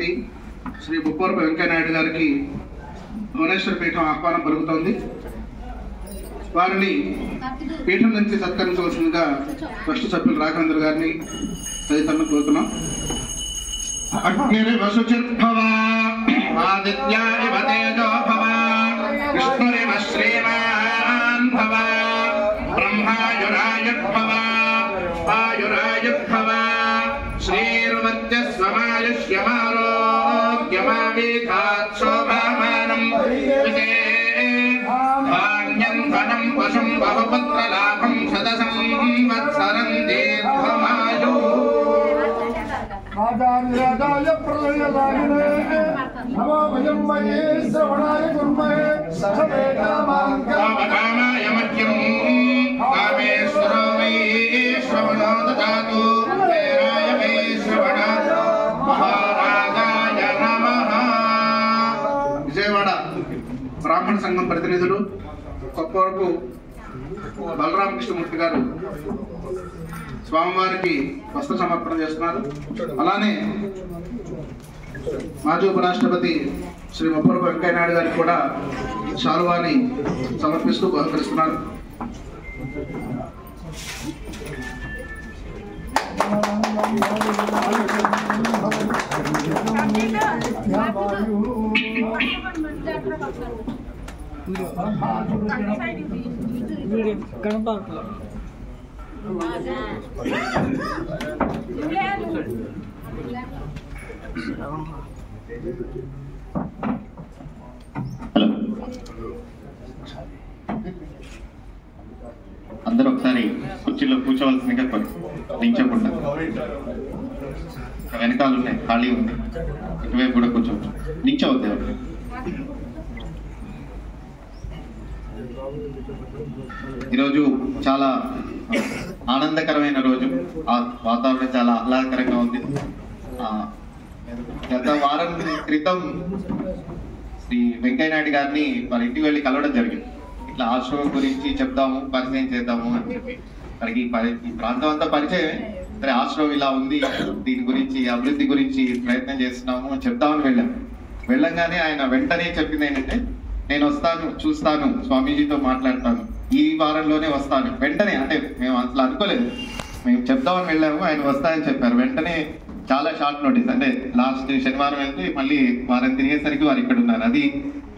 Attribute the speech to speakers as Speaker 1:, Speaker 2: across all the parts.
Speaker 1: ఉపరాష్ట్రపతి శ్రీ ముప్పవరపు వెంకయ్యనాయుడు గారికి భువనేశ్వర పీఠం ఆహ్వానం పలుకుతోంది. వారిని పీఠం నుంచి సత్కరించవలసిందిగా ట్రస్ట్ సభ్యులు రాఘవేంద్ర గారిని తదితరులను కోరుతున్నాం. అగ్నిరివ శుచిర్భవ ఆదిత్యారివ తేజో భవ విష్ణురివ శ్రీమాన్ భవ బ్రహ్మాయురాయుర్భవ ఆయురాయుర్భవ శ్రీర్వర్చస్వమాయుష్యమారోగ్యమావేధాత్ శోభామానం ధాన్యం ధనం వశం బహుపుత్రలాభం శతసం వత్సరం దీర్ఘమాయు
Speaker 2: ఆచార్యాయ ప్రళయలాగినే నమో వయం మయే శ్రవణాయ కుర్మహే సహతే
Speaker 1: కామాయ మధ్యం కామేశ్వరో వై శ్రవణో దదాతు వేరాయ వై శ్రవణ మహారాజాయ నమః. విజయవాడ బ్రాహ్మణ సంఘం ప్రతినిధులు కొప్పవరపు బలరామకృష్ణమూర్తి గారు స్వామివారికి వస్త్ర సమర్పణ చేస్తున్నారు. అలానే మాజీ ఉపరాష్ట్రపతి శ్రీ ముప్పవరపు వెంకయ్యనాయుడు గారికి కూడా శాలువాని సమర్పిస్తూ బహుకరిస్తున్నారు.
Speaker 3: అందరూ ఒకసారి కుర్చీలో కూర్చోవలసిందిగా నించకుండా వెనకాల ఉన్నాయి, ఖాళీ ఉంది, ఇటువైపు కూడా కూర్చోవచ్చు. నించవద్దు ఎవరు. ఈరోజు చాలా ఆనందకరమైన రోజు. వాతావరణం చాలా ఆహ్లాదకరంగా ఉంది. గత వారం క్రితం శ్రీ వెంకయ్యనాయుడు గారిని వారి ఇంటికి వెళ్ళి కలవడం జరిగింది. ఇట్లా ఆశ్రమం గురించి చెప్తాము, పరిచయం చేద్దాము అని చెప్పి. మనకి ఈ ప్రాంతం అంతా పరిచయం, సరే ఆశ్రమం ఇలా ఉంది, దీని గురించి అభివృద్ధి గురించి ప్రయత్నం చేస్తున్నాము చెప్తామని వెళ్ళంగానే ఆయన వెంటనే చెప్పింది ఏంటంటే, నేను వస్తాను, చూస్తాను, స్వామీజీతో మాట్లాడతాను, ఈ వారంలోనే వస్తాను. వెంటనే, అంటే మేము అసలు అనుకోలేదు, మేము చెప్తామని వెళ్ళాము, ఆయన వస్తాయని చెప్పారు. వెంటనే చాలా షార్ట్ నోటీస్, అంటే లాస్ట్ శనివారం వెళ్తే మళ్ళీ వారం తిరిగేసరికి వారు ఇక్కడ ఉన్నారు. అది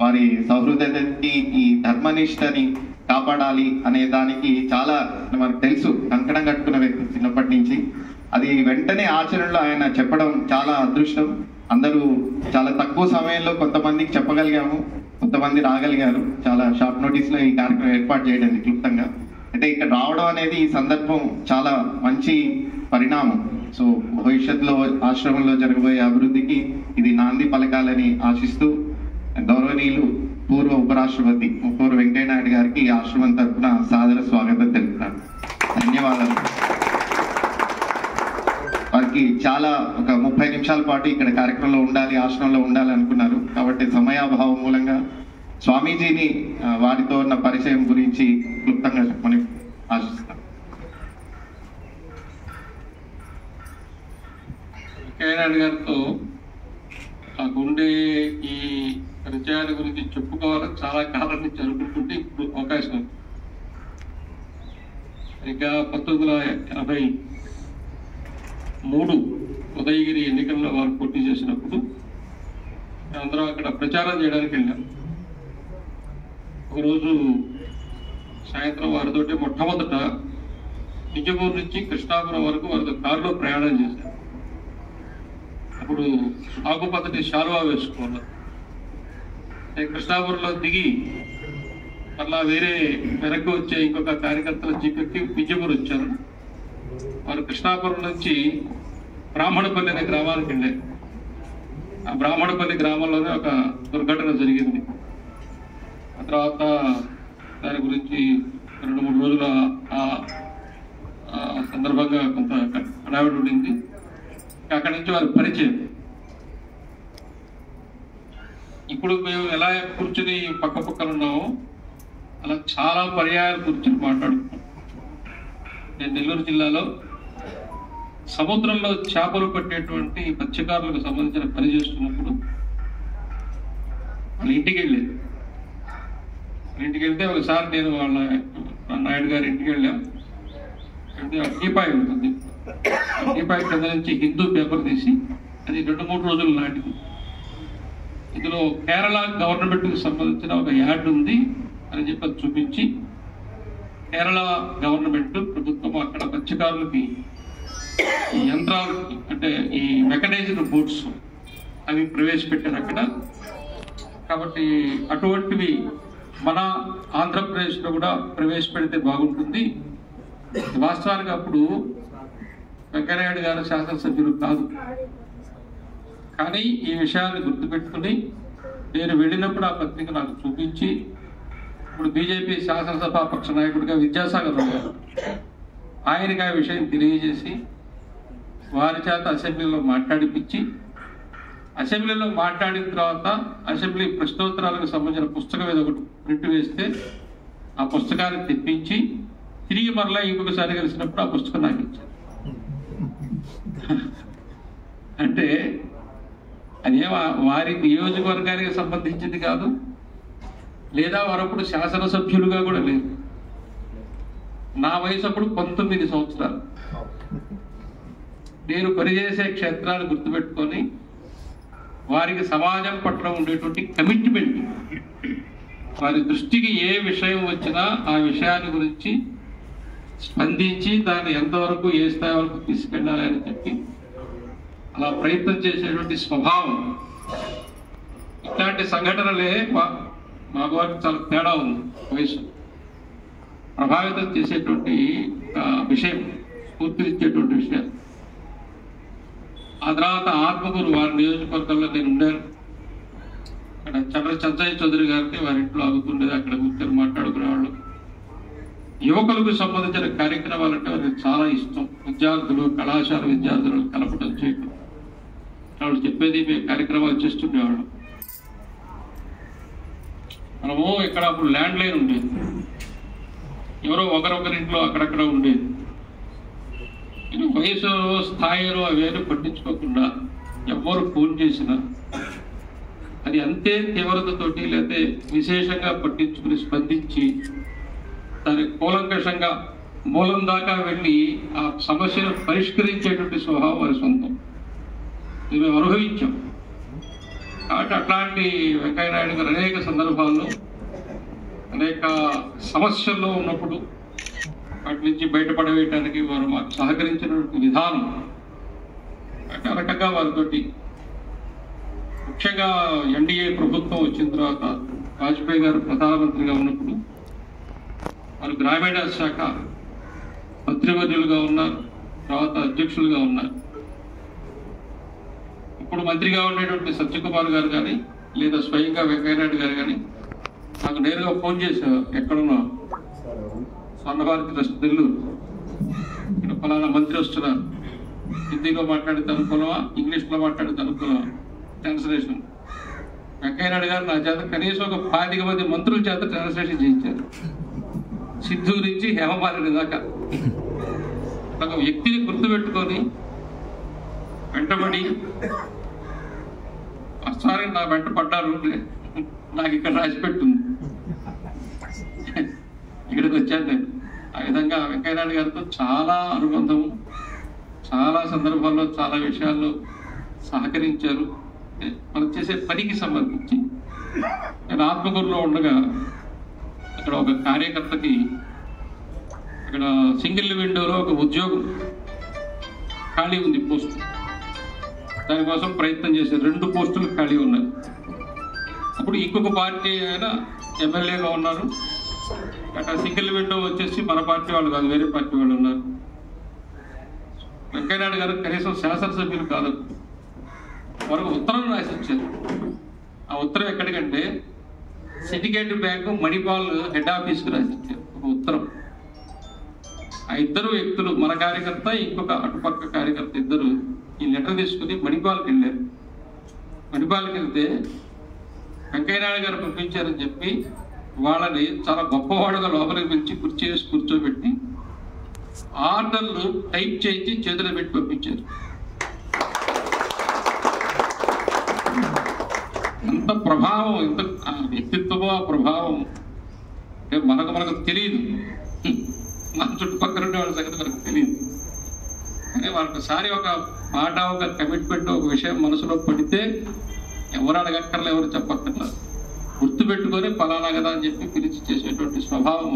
Speaker 3: వారి సౌహృదయకి, ఈ ధర్మనిష్టని కాపాడాలి అనే దానికి చాలా మనకు తెలుసు, కంకణం కట్టుకున్న వ్యక్తి చిన్నప్పటి నుంచి. అది వెంటనే ఆచరణలో ఆయన చెప్పడం చాలా అదృష్టం. అందరూ చాలా తక్కువ సమయంలో కొంతమందికి చెప్పగలిగాము, కొంతమంది రాగలిగారు. చాలా షార్ట్ నోటీస్ లో ఈ కార్యక్రమం ఏర్పాటు చేయడం క్లుప్తంగా. అయితే ఇక్కడ రావడం అనేది ఈ సందర్భం చాలా మంచి పరిణామం. సో భవిష్యత్తులో ఆశ్రమంలో జరగబోయే అభివృద్ధికి ఇది నాంది పలకాలని ఆశిస్తూ గౌరవనీయులు పూర్వ ఉపరాష్ట్రపతి ముప్పవరపు వెంకయ్యనాయుడు గారికి ఆశ్రమం తరఫున సాదర స్వాగతం తెలుపుతాను. ధన్యవాదాలు. వారికి చాలా ఒక 30 నిమిషాల పాటు ఇక్కడ కార్యక్రమంలో ఉండాలి, ఆశ్రమంలో ఉండాలి అనుకున్నారు. కాబట్టి సమయాభావం మూలంగా స్వామీజీని వారితో ఉన్న పరిచయం గురించి క్లుప్తంగా చెప్పమని ఆశిస్తాను.
Speaker 4: వెంకయ్యనాయుడు గారితో నాకుండే ఈ పరిచయాల గురించి చెప్పుకోవాలని చాలా కాలం నుంచి అనుకుంటుంటే ఇప్పుడు అవకాశం. ఇంకా 1983 ఉదయగిరి ఎన్నికల్లో వారు పోటీ చేసినప్పుడు అందరం అక్కడ ప్రచారం చేయడానికి వెళ్ళాం. ఒకరోజు సాయంత్రం వారితోటి మొట్టమొదట నిజమూరు నుంచి కృష్ణాపురం వరకు వారితో కారులో ప్రయాణం చేశారు. అప్పుడు ఆకుపచ్చటి శాలువా వేసుకోవాలి. కృష్ణాపురంలో దిగి మళ్ళా వేరే వెనక్కి వచ్చే ఇంకొక కార్యకర్తల జీపెక్కి విజయపూర్ వచ్చారు. వారు కృష్ణాపురం నుంచి బ్రాహ్మణపల్లి అనే గ్రామానికి వెళ్ళారు. ఆ బ్రాహ్మణపల్లి గ్రామంలోనే ఒక దుర్ఘటన జరిగింది. ఆ తర్వాత దాని గురించి 2-3 రోజులు ఆ సందర్భంగా కొంత హడావిడి ఉండింది. అక్కడి నుంచి వారి పరిచయం. ఇప్పుడు మేము ఎలా కూర్చుని పక్క పక్కన ఉన్నామో అలా చాలా పర్యాయాలు కూర్చొని మాట్లాడుకున్నాం. నేను నెల్లూరు జిల్లాలో సముద్రంలో చేపలు పట్టేటువంటి మత్స్యకారులకు సంబంధించిన పని చేస్తున్నప్పుడు వాళ్ళ ఇంటికి వెళ్తే ఒకసారి నేను వాళ్ళ నాయుడు గారి ఇంటికి వెళ్ళాం. అంటే టీపాయ్ ఉంటుంది, టీపాయ్ కింద నుంచి హిందూ పేపర్ తీసి అది 2-3 రోజులు నాటింది. ఇందులో కేరళ గవర్నమెంట్కి సంబంధించిన ఒక యాడ్ ఉంది అని చెప్పి చూపించి కేరళ గవర్నమెంట్ ప్రభుత్వం అక్కడ మత్స్యకారులకి ఈ యంత్రాలు అంటే ఈ మెకనైజ్డ్ బోట్స్ అవి ప్రవేశపెట్టారు అక్కడ. కాబట్టి అటువంటివి మన ఆంధ్రప్రదేశ్లో కూడా ప్రవేశపెడితే బాగుంటుంది. వాస్తవానికి అప్పుడు వెంకయ్యనాయుడు గారు శాసనసభ్యులు కాదు, కానీ ఈ విషయాన్ని గుర్తుపెట్టుకుని నేను వెళ్ళినప్పుడు ఆ పత్రిక నాకు చూపించి ఇప్పుడు బీజేపీ శాసనసభాపక్ష నాయకుడిగా విద్యాసాగర్ రావు గారు ఆయనకి ఆ విషయం తెలియజేసి వారి చేత అసెంబ్లీలో మాట్లాడిపించి అసెంబ్లీలో మాట్లాడిన తర్వాత అసెంబ్లీ ప్రశ్నోత్తరాలకు సంబంధించిన పుస్తకం ఏదో ఒకటి ప్రింట్ వేస్తే ఆ పుస్తకాన్ని తెప్పించి తిరిగి మరలా ఇంకొకసారి కలిసినప్పుడు ఆ పుస్తకం నాకు ఇచ్చారు. అంటే అదే వారి నియోజకవర్గానికి సంబంధించింది కాదు, లేదా వారప్పుడు శాసనసభ్యులుగా కూడా లేదు. నా వయసు అప్పుడు 19 సంవత్సరాలు. నేను పనిచేసే క్షేత్రాలు గుర్తుపెట్టుకొని వారికి సమాజం పట్ల ఉండేటువంటి కమిట్మెంట్, వారి దృష్టికి ఏ విషయం వచ్చినా ఆ విషయాన్ని గురించి స్పందించి దాన్ని ఎంతవరకు ఏ స్థాయి వరకు తీసుకెళ్ళాలి అని చెప్పి అలా ప్రయత్నం చేసేటువంటి స్వభావం. ఇట్లాంటి సంఘటనలే మాకు వారికి చాలా తేడా ఉంది. వయసు ప్రభావితం చేసేటువంటి విషయం, స్ఫూర్తినిచ్చేటువంటి విషయం. ఆ తర్వాత ఆత్మకూరు వారి నియోజకవర్గంలో నేను ఉండాను. అక్కడ చంద్రయ్య చౌదరి గారికి వారి ఇంట్లో ఆగుతుండేది, అక్కడ కూర్చొని మాట్లాడుకునేవాళ్ళు. యువకులకు సంబంధించిన కార్యక్రమాలంటే వారికి చాలా ఇష్టం. విద్యార్థులు, కళాశాల విద్యార్థులు కలపడం చేయడం, వాళ్ళు చెప్పేది మేము కార్యక్రమాలు చేస్తుండేవాళ్ళం. మనము ఇక్కడ అప్పుడు ల్యాండ్ లైన్ ఉండేది, ఎవరో ఒకరింట్లో అక్కడక్కడ ఉండేది. వయసు స్థాయిలో అవేమి పట్టించుకోకుండా ఎవరు ఫోన్ చేసినా అది అంతే తీవ్రతతోటి లేకపోతే విశేషంగా పట్టించుకుని స్పందించి దాని కూలంకషంగా మూలం దాకా వెళ్ళి ఆ సమస్యను పరిష్కరించేటువంటి స్వభావం వారి సొంతం. ఇది మేము అనుభవించాం. కాబట్టి అట్లాంటి వెంకయ్యనాయుడు గారు అనేక సందర్భాల్లో అనేక సమస్యల్లో ఉన్నప్పుడు వాటి నుంచి బయటపడవేయటానికి వారు మాకు సహకరించినటువంటి విధానం అంటే ఆ రకంగా వారితోటి, ముఖ్యంగా ఎన్డీఏ ప్రభుత్వం వచ్చిన తర్వాత వాజ్పేయి గారు ప్రధానమంత్రిగా ఉన్నప్పుడు వారు గ్రామీణ శాఖ మంత్రివర్యులుగా ఉన్నారు, తర్వాత అధ్యక్షులుగా ఉన్నారు. ఇప్పుడు మంత్రిగా ఉండేటువంటి సత్యకుమార్ గారు కానీ లేదా స్వయంగా వెంకయ్యనాయుడు గారు కానీ నాకు నేరుగా ఫోన్ చేశారు, ఎక్కడున్నా స్వర్ణభారతి ట్రస్ట్ నెల్లూరు, ఇక్కడ ఫలానా మంత్రి వస్తున్నారు, హిందీలో మాట్లాడితే అనుకూలమా, ఇంగ్లీష్లో మాట్లాడితే అనుకూలమా, ట్రాన్స్లేషన్. వెంకయ్యనాయుడు గారు నా చేత కనీసం ఒక 25 మంది మంత్రుల చేత ట్రాన్స్లేషన్ చేయించారు, సిద్ధు నుంచి హేమమాలిని దాకా. ఒక వ్యక్తిని గుర్తుపెట్టుకొని వెంటబడి ఒకసారి నా వెంట పడ్డారు, నాకు ఇక్కడ రాసిపెట్టుంది, ఇక్కడికి వచ్చాను నేను. ఆ విధంగా వెంకయ్యనాయుడు గారితో చాలా అనుబంధము, చాలా సందర్భాల్లో చాలా విషయాల్లో సహకరించారు. మనం చేసే పనికి సంబంధించి నేను ఆత్మకూరులో ఉండగా అక్కడ ఒక కార్యకర్తకి అక్కడ సింగిల్ విండోలో ఒక ఉద్యోగం ఖాళీ ఉంది, పోస్ట్. దానికోసం ప్రయత్నం చేశారు, 2 పోస్టులు ఖాళీ ఉన్నాయి. అప్పుడు ఇంకొక పార్టీ అయినా ఎమ్మెల్యేగా ఉన్నారు. అక్కడ సింగిల్ విండో వచ్చేసి మన పార్టీ వాళ్ళు కాదు, వేరే పార్టీ వాళ్ళు ఉన్నారు. వెంకయ్యనాయుడు గారు కనీసం శాసనసభ్యులు కాదు, వారికి ఉత్తరం రాసి ఇచ్చారు. ఆ ఉత్తరం ఎక్కడికంటే సిండికేట్ బ్యాంకు మణిపాల్ హెడ్ ఆఫీస్కి రాసి ఇచ్చారు ఒక ఉత్తరం. ఆ ఇద్దరు వ్యక్తులు, మన కార్యకర్త ఇంకొక అటుపక్క కార్యకర్త, ఇద్దరు ఈ లెటర్ తీసుకుని మణిపాల్కి వెళ్ళారు. మణిపాల్కి వెళ్తే వెంకయ్యనాయుడు గారు పంపించారని చెప్పి వాళ్ళని చాలా గొప్పవాడుగా లోపలికి పిలిచి కుర్చీ వేసి కూర్చోబెట్టి ఆర్డర్లు టైప్ చేయించి చేతిలో పెట్టి పంపించారు. అంత ప్రభావం, ఎంత వ్యక్తిత్వమో ఆ ప్రభావం మనకు తెలియదు. మన చుట్టుపక్కల ఉండే వాళ్ళ సంగతి మనకు తెలియదు. కానీ వాళ్ళొకసారి ఒక మాట, ఒక కమిట్మెంట్, ఒక విషయం మనసులో పడితే ఎవరు అడగక్కర్లే, ఎవరు చెప్పక్కర్లా, గుర్తుపెట్టుకొని పలానా కదా అని చెప్పి పిలిచి చేసేటువంటి స్వభావం.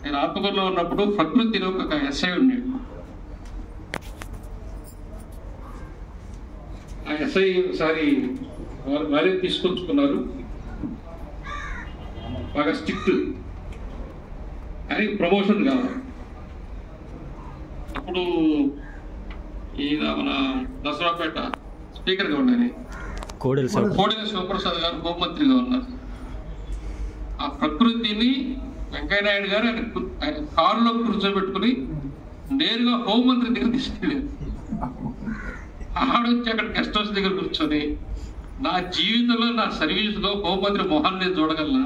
Speaker 4: నేను ఆత్మకూరులో ఉన్నప్పుడు ప్రకృతిలో ఒక ఎస్ఐ ఉన్నాడు. ఆ ఎస్ఐ ఒకసారి వారే తీసుకొచ్చుకున్నారు. బాగా స్ట్రిక్ట్, కానీ ప్రమోషన్ కావాలి. అప్పుడు ఈయన మన దసరాపేట స్పీకర్గా ఉండాలి, కోడెల శివప్రసాద్ గారు హోంమంత్రిగా ఉన్నారు. ఆ ప్రకృతిని వెంకయ్యనాయుడు గారు ఆయన కారులో కూర్చోబెట్టుకుని నేరుగా హోంమంత్రి దగ్గర తీసుకెళ్ళారు. ఆడొచ్చి అక్కడ గెస్ట్ హౌస్ దగ్గర కూర్చొని, నా జీవితంలో నా సర్వీస్లో హోంమంత్రి మొహాన్ని నేను చూడగలనా,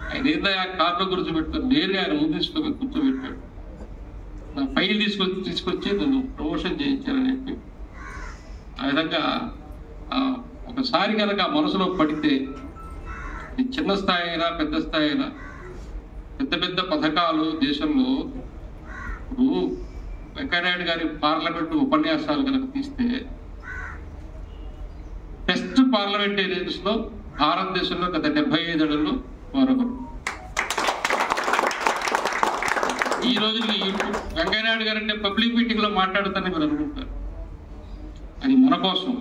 Speaker 4: ఆయన ఏందా కారులో కూర్చోబెట్టుకుని నేరుగా ఆయన ముందు తీసుకొని కూర్చోబెట్టాడు. నా ఫైల్ తీసుకొచ్చి నన్ను ప్రమోషన్ చేయించారని చెప్పి. ఆ విధంగా ఒకసారి కనుక మనసులో పడితే చిన్న స్థాయి అయినా పెద్ద స్థాయి అయినా, పెద్ద పెద్ద పథకాలు దేశంలో, ఇప్పుడు వెంకయ్యనాయుడు గారి పార్లమెంటు ఉపన్యాసాలు కనుక తీస్తే బెస్ట్ పార్లమెంటేరియన్స్ లో భారతదేశంలో గత 75 ఏళ్లలో మరొకరు. ఈ రోజు వెంకయ్యనాయుడు గారు అంటే పబ్లిక్ మీటింగ్ లో మాట్లాడుతానని మీరు అనుకుంటారు, అది మన కోసం.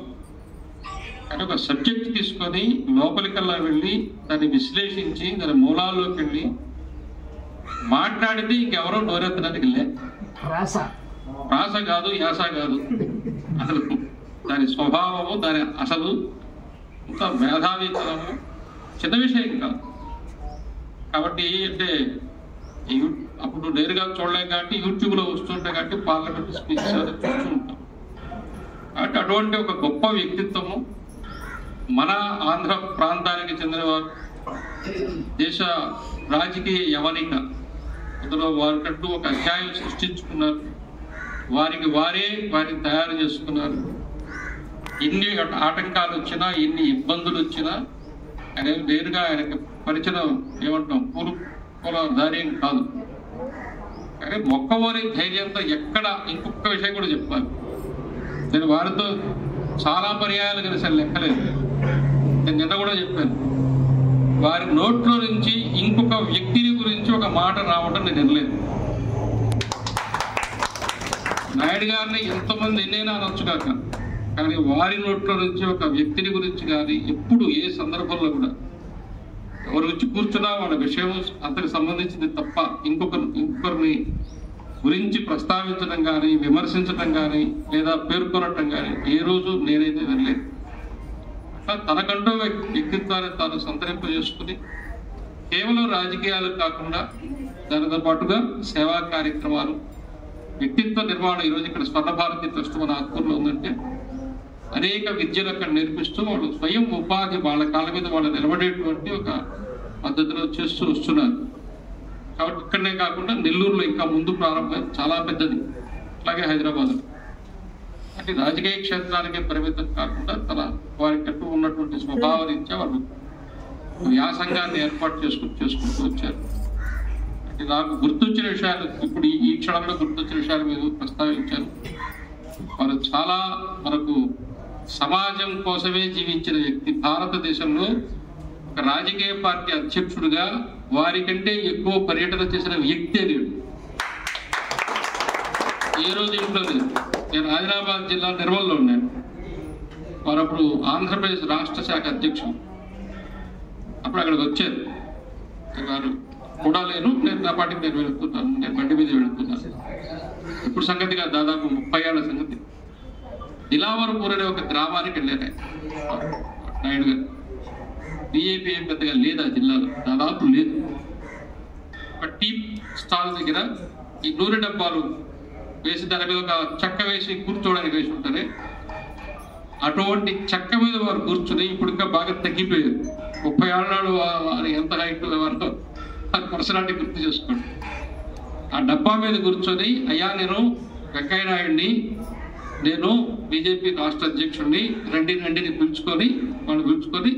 Speaker 4: కానీ ఒక సబ్జెక్ట్ తీసుకొని లోపలికల్లా వెళ్ళి దాన్ని విశ్లేషించి దాని మూలాల్లోకి వెళ్ళి మాట్లాడితే ఇంకెవరో నోరెత్తడానికి లే. ప్రాస కాదు, యాస కాదు, అసలు దాని స్వభావము, దాని అసలు ఇంత మేధావితనము చిన్న విషయం కాదు. కాబట్టి అంటే అప్పుడు నేరుగా చూడలేం కాబట్టి యూట్యూబ్లో వస్తుంటాయి కాబట్టి పార్లమెంట్ స్పీచ్ చూస్తూ ఉంటాం. కాబట్టి అటువంటి ఒక గొప్ప వ్యక్తిత్వము మన ఆంధ్ర ప్రాంతానికి చెందినవారు, దేశ రాజకీయ యవనిక, అందులో వారికంటూ ఒక అధ్యాయం సృష్టించుకున్నారు. వారిని తయారు చేసుకున్నారు. ఎన్ని ఆటంకాలు వచ్చినా, ఎన్ని ఇబ్బందులు వచ్చినా ఆయన నేరుగా ఆయనకి పరిచయం ఏమంటాం పూర్వధార్యం కాదు. కానీ మొక్కవోని ధైర్యంతో ఎక్కడ, ఇంకొక విషయం కూడా చెప్పాలి, నేను వారితో చాలా పర్యాయాలు కలిసి లెక్కలేదు. నేను నిన్న కూడా చెప్పాను, వారి నోట్లో నుంచి ఇంకొక వ్యక్తిని గురించి ఒక మాట రావడం నేను వినలేదు. నాయుడు గారిని ఎంతమంది ఎన్నైనా అనొచ్చు కాక, కానీ వారి నోట్లో నుంచి ఒక వ్యక్తిని గురించి కానీ ఎప్పుడు ఏ సందర్భంలో కూడా ఎవరు వచ్చి కూర్చున్నా వాళ్ళ విషయం అంతకు సంబంధించింది తప్ప ఇంకొకరిని గురించి ప్రస్తావించడం కానీ, విమర్శించడం కానీ, లేదా పేర్కొనటం కానీ ఏ రోజు నేనైతే వినలేదు. తనకంటూ వ్యక్తిత్వాన్ని తాను సంతరింపజేసుకుని కేవలం రాజకీయాలు కాకుండా దానితో పాటుగా సేవా కార్యక్రమాలు, వ్యక్తిత్వ నిర్మాణం. ఈరోజు ఇక్కడ స్వర్ణ భారతి ట్రస్ట్ మన ఆత్మూరులో ఉందంటే అనేక విద్యలు అక్కడ నేర్పిస్తూ వాళ్ళు స్వయం ఉపాధి, వాళ్ళ కాళ్ళ మీద వాళ్ళు నిలబడేటువంటి ఒక పద్ధతిలో చేస్తూ వస్తున్నారు. కాబట్టి ఇక్కడనే కాకుండా నెల్లూరులో ఇంకా ముందు ప్రారంభం చాలా పెద్దది, అలాగే హైదరాబాద్లో. అంటే రాజకీయ క్షేత్రానికి పరిమితం కాకుండా వారి కట్టు ఉన్నటువంటి స్వభావ రీత్యా వాళ్ళు వ్యాసంగాన్ని ఏర్పాటు చేసుకుంటూ వచ్చారు. అంటే నాకు గుర్తొచ్చిన విషయాలు, ఇప్పుడు ఈ క్షణంలో గుర్తొచ్చిన విషయాలు మీరు ప్రస్తావించారు. వారు చాలా మనకు సమాజం కోసమే జీవించిన వ్యక్తి. భారతదేశంలో ఒక రాజకీయ పార్టీ అధ్యక్షుడిగా వారికంటే ఎక్కువ పర్యటన చేసిన వ్యక్తి అని ఏ రోజు ఇంట్లో లేదు. నేను ఆదిలాబాద్ జిల్లా నిర్మల్లో ఉన్నాను. వారు అప్పుడు ఆంధ్రప్రదేశ్ రాష్ట్ర శాఖ అధ్యక్షుడు. అప్పుడు అక్కడికి వచ్చారు. వారు కూడా లేను, నేను నా పాటికి నేను వెళుతున్నాను, నేను బండి మీద వెళుతున్నాను. ఇప్పుడు సంగతిగా దాదాపు 30 ఏళ్ల సంగతి. దిలావరపూర్ అనే ఒక గ్రామానికి వెళ్ళాను నాయుడు గారు. బీజేపీ ఏం పెద్దగా లేదు ఆ జిల్లాలో, దాదాపు లేదు. ఒక టీ స్టాల్ దగ్గర ఈ నూనె డబ్బాలు వేసి దాని మీద ఒక చెక్క వేసి కూర్చోవడానికి వేసి ఉంటారే, అటువంటి చెక్క మీద వారు కూర్చుని ఇప్పుడు ఇంకా బాగా తగ్గిపోయారు. 30 ఏళ్ళ నాడు ఎంత హైట్ వారితో పర్సనాలిటీ గుర్తు చేసుకోండి. ఆ డబ్బా మీద కూర్చొని అయ్యా నేను వెంకయ్య నాయుడిని, నేను బీజేపీ రాష్ట్ర అధ్యక్షుడిని, రండిని పిలుచుకొని వాళ్ళు పిలుచుకొని,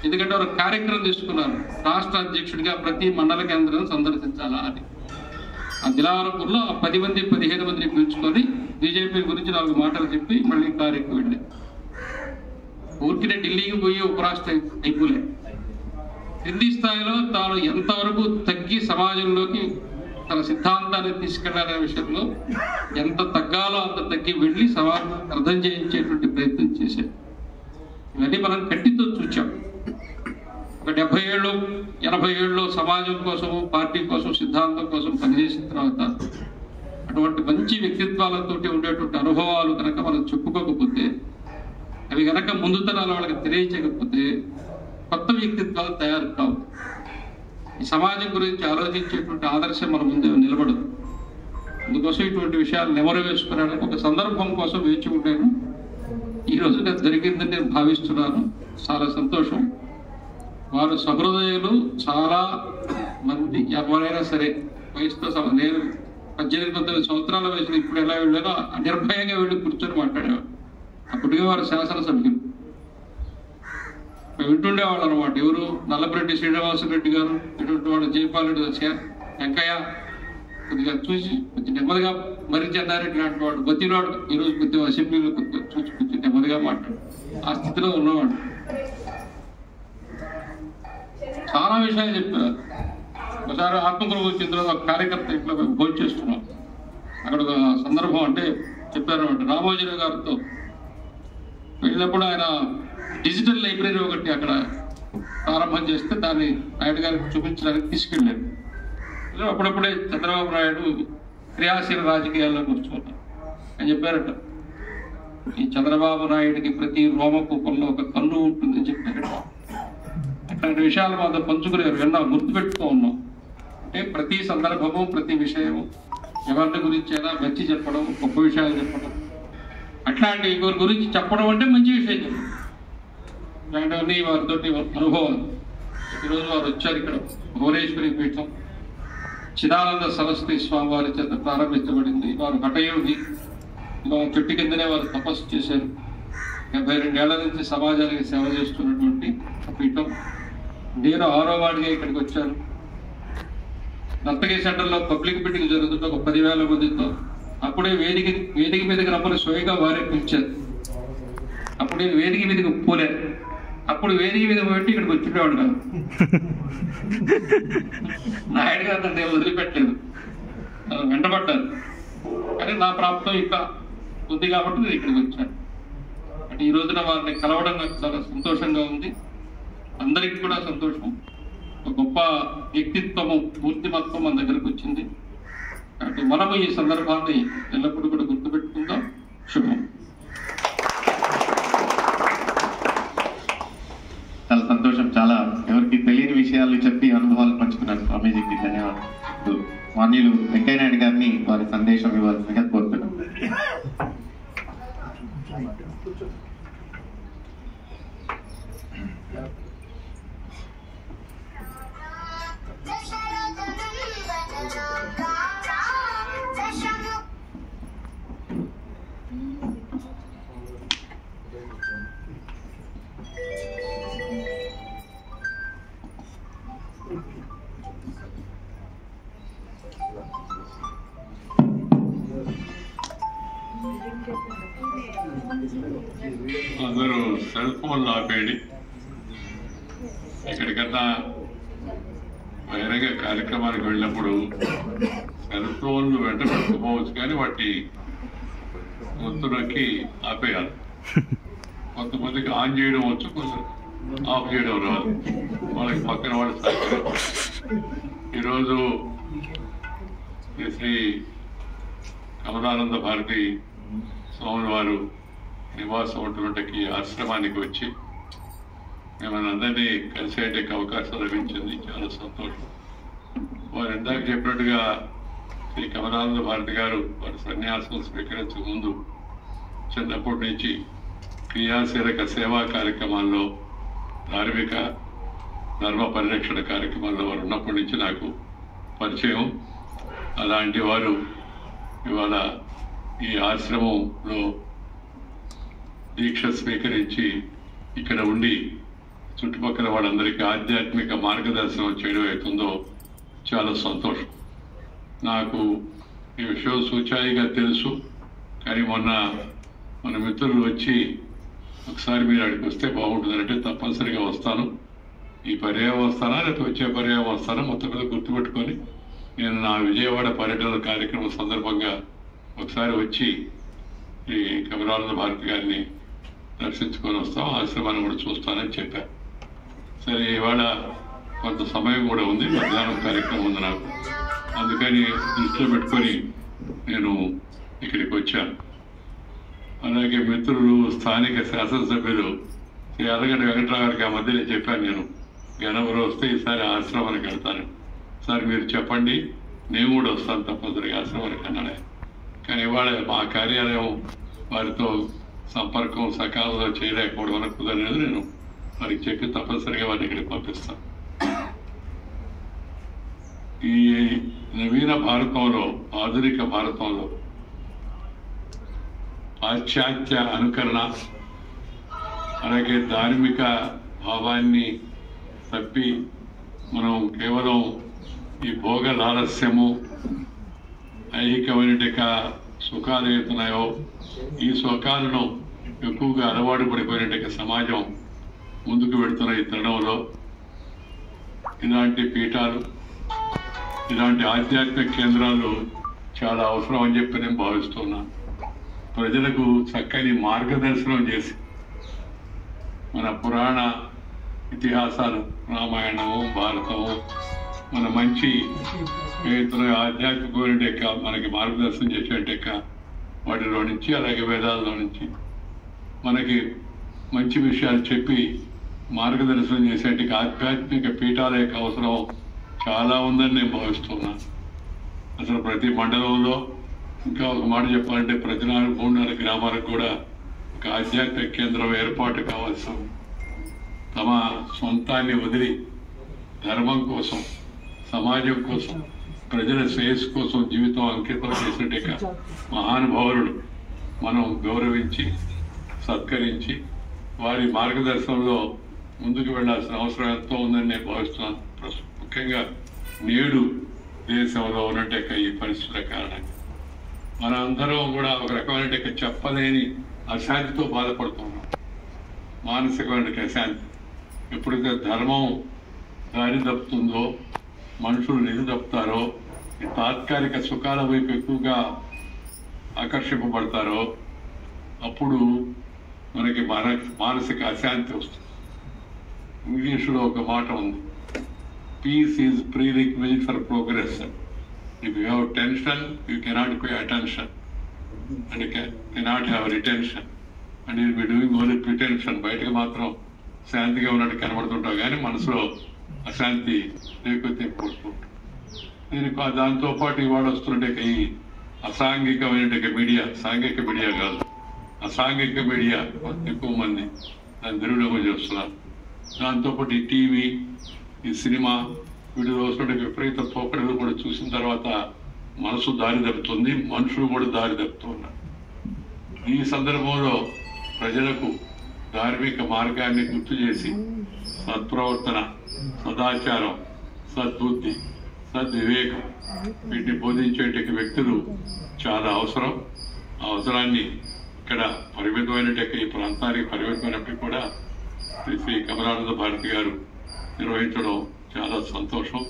Speaker 4: ఎందుకంటే వారు కార్యక్రమం తీసుకున్నారు రాష్ట్ర అధ్యక్షుడిగా ప్రతి మండల కేంద్రం సందర్శించాలా అని. ఆ దిలావరపూర్లో 10 మంది 15 మందిని పిలుచుకొని బీజేపీ గురించి 4 మాటలు చెప్పి మళ్ళీ కార్యక్రమం వెళ్ళి ఊరికినే ఢిల్లీకి పోయి ఉపరాష్ట్ర అయిపోలే. కింది స్థాయిలో తాను ఎంతవరకు తగ్గి సమాజంలోకి తన సిద్ధాంతాన్ని తీసుకెళ్లాలనే విషయంలో ఎంత తగ్గాలో అంత తగ్గి వెళ్ళి సమాజం అర్థం చేయించేటువంటి ప్రయత్నం చేశారు. ఇవన్నీ మనం కంటితో చూచాం. ఒక 70 ఏళ్ళు 80 ఏళ్ళు సమాజం కోసము, పార్టీ కోసం, సిద్ధాంతం కోసం పనిచేసిన తర్వాత అటువంటి మంచి వ్యక్తిత్వాలతో ఉండేటువంటి అనుభవాలు కనుక మనం చెప్పుకోకపోతే, అవి కనుక ముందు తరాల వాళ్ళకి తెలియచేయకపోతే కొత్త వ్యక్తిత్వాలు తయారు కావు. ఈ సమాజం గురించి ఆలోచించేటువంటి ఆదర్శం మన ముందే నిలబడదు. అందుకోసం ఇటువంటి విషయాలు నెమరు వేసుకున్నానికి ఒక సందర్భం కోసం వేచి ఉంటాను. ఈ రోజుగా జరిగిందని నేను భావిస్తున్నాను. చాలా సంతోషం. వారు సహృదయులు. చాలా మంది ఎవరైనా సరే వయసుతో నేను 18-19 సంవత్సరాల వయసులో ఇప్పుడు ఎలా వెళ్ళానో నిర్భయంగా వెళ్ళి కూర్చొని మాట్లాడేవాడు. అప్పటికే వారు శాసనసభ్యులు వింటుండేవాళ్ళు అనమాట. ఎవరు? నల్లపరెడ్డి శ్రీనివాసరెడ్డి గారు, ఇటువంటి వాడు జయపాలరెడ్డి వెంకయ్య, కొద్దిగా చూసి కొంచెం నెమ్మదిగా మరి చెన్నారెడ్డి లాంటి వాడు, బతివాడు ఈరోజు కొద్దిగా అసెంబ్లీలో కొద్దిగా చూసి కొంచెం నెమ్మదిగా మాట్లాడు ఆ స్థితిలో ఉన్నవాడు. చాలా విషయాలు చెప్పారు. ఒకసారి ఆత్మకూరు చెందిన ఒక కార్యకర్త ఇంట్లో భోజనం చేస్తున్నాం. అక్కడ ఒక సందర్భం అంటే చెప్పారు అనమాట. రామోజీరావు గారితో వెళ్ళినప్పుడు ఆయన డిజిటల్ లైబ్రరీ ఒకటి అక్కడ ప్రారంభం చేస్తే దాన్ని నాయుడు గారికి చూపించడానికి తీసుకెళ్ళారు. అప్పుడప్పుడే చంద్రబాబు నాయుడు క్రియాశీల రాజకీయాల్లో కూర్చున్నారు అని చెప్పారట. ఈ చంద్రబాబు నాయుడికి ప్రతి రోమకూపంలో ఒక కన్ను ఉంటుందని చెప్పారట. అట్లాంటి విషయాలు మాతో పంచుకునేవారు. విన్నా, గుర్తుపెట్టుకో ఉన్నాం. అంటే ప్రతి సందర్భము, ప్రతి విషయము, ఎవరి గురించి అయినా మంచి చెప్పడం, గొప్ప విషయాలు చెప్పడం, అట్లాంటి ఇంకొకరి గురించి చెప్పడం అంటే మంచి విషయం చెప్పడం. ఇలాంటివన్నీ వారితో అనుభవాలు. ఈరోజు వారు వచ్చారు. ఇక్కడ భువనేశ్వరి పీఠం చిదానంద సరస్వతి స్వామి వారి చేత ప్రారంభించబడింది. వారు హఠయోగి. చెట్టు కిందనే వారు తపస్సు చేశారు. 72 ఏళ్ల నుంచి సమాజానికి సేవ చేస్తున్నటువంటి పీఠం. నేను 6వ వార్డుగా ఇక్కడికి వచ్చాను. నర్తకి సెంటర్లో పబ్లిక్ మీటింగ్ జరుగుతుంటే ఒక 10,000 మందితో అప్పుడే వేదిక మీదకి రమ్మని స్వయంగా వారే పిలిచారు. అప్పుడు నేను వేదిక మీదకి పోలే. అప్పుడు వేదిక మీద పెట్టి ఇక్కడికి వచ్చిండేవాడు కాదు. నాయుడు గారు నన్ను వదిలిపెట్టలేదు, వెంటబడ్డారు. కానీ నా ప్రాప్తం ఇంకా ఉంది కాబట్టి నేను ఇక్కడికి వచ్చాను. అంటే ఈ రోజున వారిని కలవడం నాకు చాలా సంతోషంగా ఉంది. అందరికీ కూడా సంతోషం. ఒక గొప్ప వ్యక్తిత్వము, మూర్తిమత్వం మన దగ్గరకు వచ్చింది. కాబట్టి మనము ఈ సందర్భాన్ని ఎల్లప్పుడూ కూడా గుర్తుపెట్టుకుందాం. శుభం.
Speaker 3: చాలా సంతోషం. చాలా ఎవరికి తెలియని విషయాలు చెప్పి అనుభవాలు పంచుకున్నారు. స్వామీజీకి ధన్యవాదాలు. మాన్యులు వెంకయ్య నాయుడు గారిని వారి సందేశం ఇవ్వాల్సిందిగా కోరుతున్నాను.
Speaker 5: అందరూ సెల్ ఫోన్లు ఆపేయండి. ఎక్కడికన్నా వేరేగా కార్యక్రమానికి వెళ్ళినప్పుడు సెల్ ఫోన్లు వెంట పెట్టుకోవచ్చు, కానీ వాటి గొంతులకి ఆపేయాలి. కొంతమందికి ఆన్ చేయడం వచ్చు, కొంచెం ఆఫ్ చేయడం రాదు. వాళ్ళకి పక్కన వాళ్ళు సహకరించారు. ఈరోజు శ్రీ కమలానంద భారతి స్వామి వారు నివాసం ఉన్నటువంటి ఆశ్రమానికి వచ్చి మిమ్మల్ని అందరినీ కలిసేటికి అవకాశం లభించింది. చాలా సంతోషం. వారు ఇందాక చెప్పినట్టుగా శ్రీ కమలానంద భారతి గారు వారి సన్యాసం స్వీకరించక ముందు చిన్నప్పటి నుంచి క్రియాశీలక సేవా కార్యక్రమాల్లో, ధార్మిక ధర్మ పరిరక్షణ కార్యక్రమాల్లో వారు ఉన్నప్పటి నుంచి నాకు పరిచయం. అలాంటి వారు ఇవాళ ఈ ఆశ్రమంలో దీక్ష స్వీకరించి ఇక్కడ ఉండి చుట్టుపక్కల వాళ్ళందరికీ ఆధ్యాత్మిక మార్గదర్శనం చేయడం అవుతుందో చాలా సంతోషం. నాకు ఈ విషయం సూచాయిగా తెలుసు, కానీ మొన్న మన మిత్రులు వచ్చి ఒకసారి మీరు అక్కడికి వస్తే బాగుంటుందంటే తప్పనిసరిగా వస్తాను. ఈ పర్యాయం వస్తానా లేకపోతే వచ్చే పర్యాయం వస్తానా మొత్తం మీద గుర్తుపెట్టుకొని నేను నా విజయవాడ పర్యటన కార్యక్రమం సందర్భంగా ఒకసారి వచ్చి ఈ కమలానంద భారతి గారిని దర్శించుకొని వస్తాం, ఆశ్రమాన్ని కూడా చూస్తానని చెప్పారు. సరే, ఇవాళ కొంత సమయం కూడా ఉంది, మధ్యాహ్నం కార్యక్రమం ఉంది నాకు, అందుకని దృష్టిలో పెట్టుకొని నేను ఇక్కడికి వచ్చాను. అలాగే మిత్రులు, స్థానిక శాసనసభ్యులు శ్రీ అలగడ్డ వెంకట్రావు గారికి ఆ మధ్యలో చెప్పాను, నేను గణపురం వస్తే ఈసారి ఆశ్రమానికి వెళ్తాను సార్, మీరు చెప్పండి నేను కూడా వస్తాను తప్పనిసరిగా ఆశ్రమానికి అన్నాడే. కానీ ఇవాళ మా కార్యాలయం వారితో సంపర్కం సకాలంలో చేయలేకపోవడం వల్ల కుదరలేదు. నేను వారికి చెప్పి తప్పనిసరిగా వారిని ఇక్కడికి పంపిస్తాను. ఈ నవీన భారతంలో, ఆధునిక భారతంలో పాశ్చాత్య అనుకరణ అలాగే ధార్మిక భావాన్ని తప్పి మనం కేవలం ఈ భోగ లాలస్యము, ఐహికమైన సుఖాలు ఏతున్నాయో ఈ సుఖాలను ఎక్కువగా అలవాటు పడిపోయినట్టు సమాజం ముందుకు వెళుతున్న ఈ తరుణంలో ఇలాంటి పీఠాలు, ఇలాంటి ఆధ్యాత్మిక కేంద్రాలు చాలా అవసరం అని చెప్పి నేను భావిస్తున్నాను. ప్రజలకు చక్కని మార్గదర్శనం చేసి మన పురాణ ఇతిహాసాలు, రామాయణము, భారతము, మన మంచి ఆధ్యాత్మిక మనకి మార్గదర్శనం చేసేట వాటిలో నుంచి, అలాగే వేదాల్లో నుంచి మనకి మంచి విషయాలు చెప్పి మార్గదర్శనం చేసేటి ఆధ్యాత్మిక పీఠాల యొక్క అవసరం చాలా ఉందని నేను భావిస్తున్నాను. అసలు ప్రతి మండలంలో, ఇంకా ఒక మాట చెప్పాలంటే ప్రతి 3-4 గ్రామాలకు కూడా ఒక ఆధ్యాత్మిక కేంద్రం ఏర్పాటు కావాల్సి ఉంది. తమ సొంతాన్ని వదిలి ధర్మం కోసం, సమాజం కోసం, ప్రజల శ్రేయస్సు కోసం జీవితం అంకితం చేసినట్టుగా మహానుభావులు మనం గౌరవించి సత్కరించి వారి మార్గదర్శనంలో ముందుకు వెళ్లాల్సిన అవసరం ఎంతో ఉందని నేను భావిస్తున్నాను. ముఖ్యంగా నేడు దేశంలో ఉన్నట్టు ఈ పరిస్థితుల కారణంగా మన అందరం కూడా ఒక రకమైన చెప్పలేని అశాంతితో బాధపడుతున్నాం. మానసికమైన అశాంతి. ఎప్పుడైతే ధర్మం దారి తప్పుతుందో, మనుషులు నిధి తప్పుతారో, ఈ తాత్కాలిక సుఖాల వైపు ఎక్కువగా ఆకర్షింపబడతారో అప్పుడు మనకి మానసిక అశాంతి వస్తుంది. ఇంగ్లీషులో ఒక మాట ఉంది, peace is prerequisite for progress. If you have tension, you cannot pay attention, and you cannot have retention, and you will be doing only pretension. బయటకు మాత్రం శాంతిగా ఉన్నట్టు కనబడుతుంటావు, కానీ మనసులో అశాంతి లేకపోతే పోతుంటాం. దీనికి దాంతో పాటు ఇవాళ వస్తుంటే ఈ అసాంఘికమైన మీడియా, సాంఘిక మీడియా కాదు, అసాంఘిక మీడియా ఎక్కువ మంది దాన్ని దుర్వినియోగం చేస్తున్నారు. దాంతోపాటు ఈ టీవీ, ఈ సినిమా, వీటిలో వస్తున్న విపరీత పోకడలు కూడా చూసిన తర్వాత మనసు దారి తప్పుతుంది, మనుషులు కూడా దారి తప్పుతున్నారు. ఈ సందర్భంలో ప్రజలకు ధార్మిక మార్గాన్ని గుర్తు చేసి సత్ప్రవర్తన, సదాచారం, సద్బుద్ధి, సద్వివేకం వీటిని బోధించేట వ్యక్తులు చాలా అవసరం. ఆ అవసరాన్ని ఇక్కడ పరిమితమైన ఈ ప్రాంతానికి పరిమితమైనప్పటికీ కూడా శ్రీ కమలానంద భారతి గారు నిర్వహించడం చాలా సంతోషం.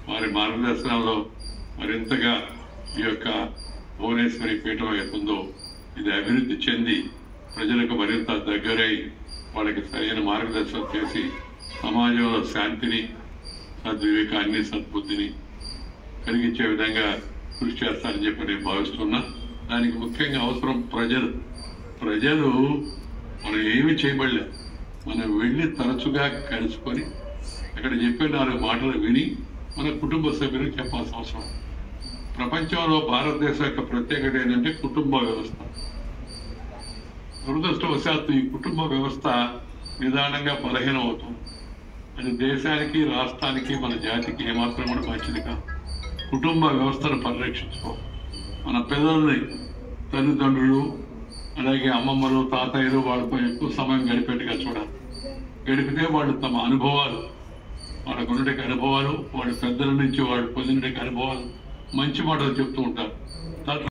Speaker 5: వారి మార్గదర్శనంలో మరింతగా ఈ యొక్క భువనేశ్వరి పీఠం అవుతుందో ఇది అభివృద్ధి చెంది ప్రజలకు మరింత దగ్గరై వాళ్ళకి సరైన మార్గదర్శనం చేసి సమాజంలో శాంతిని, సద్వివేకాన్ని, సద్బుద్ధిని కలిగించే విధంగా కృషి చేస్తారని చెప్పి నేను భావిస్తున్నా. దానికి ముఖ్యంగా అవసరం ప్రజలు మనం ఏమి చేయబడలేదు, మనం వెళ్ళి తరచుగా కలుసుకొని అక్కడ చెప్పే 4 మాటలు విని మన కుటుంబ సభ్యులకు చెప్పాల్సిన అవసరం. ప్రపంచంలో భారతదేశం యొక్క ప్రత్యేకత ఏంటంటే కుటుంబ వ్యవస్థ. దురదృష్టవశాత్తు ఈ కుటుంబ వ్యవస్థ నిదానంగా బలహీనం అవుతుంది. అది దేశానికి, రాష్ట్రానికి, మన జాతికి ఏమాత్రం కూడా మంచిది కాదు. కుటుంబ వ్యవస్థను పరిరక్షించుకోవాలి. మన పిల్లల్ని తల్లిదండ్రులు అలాగే అమ్మమ్మలు తాతయ్యలు వాళ్ళతో ఎక్కువ సమయం గడిపేట్టుగా చూడాలి. గడిపితే వాళ్ళు తమ అనుభవాలు, వాళ్ళకు ఉన్నటువంటి అనుభవాలు, వాళ్ళ పెద్దల నుంచి వాళ్ళు పొందినటువంటి అనుభవాలు, మంచి మాటలు చెప్తూ ఉంటారు.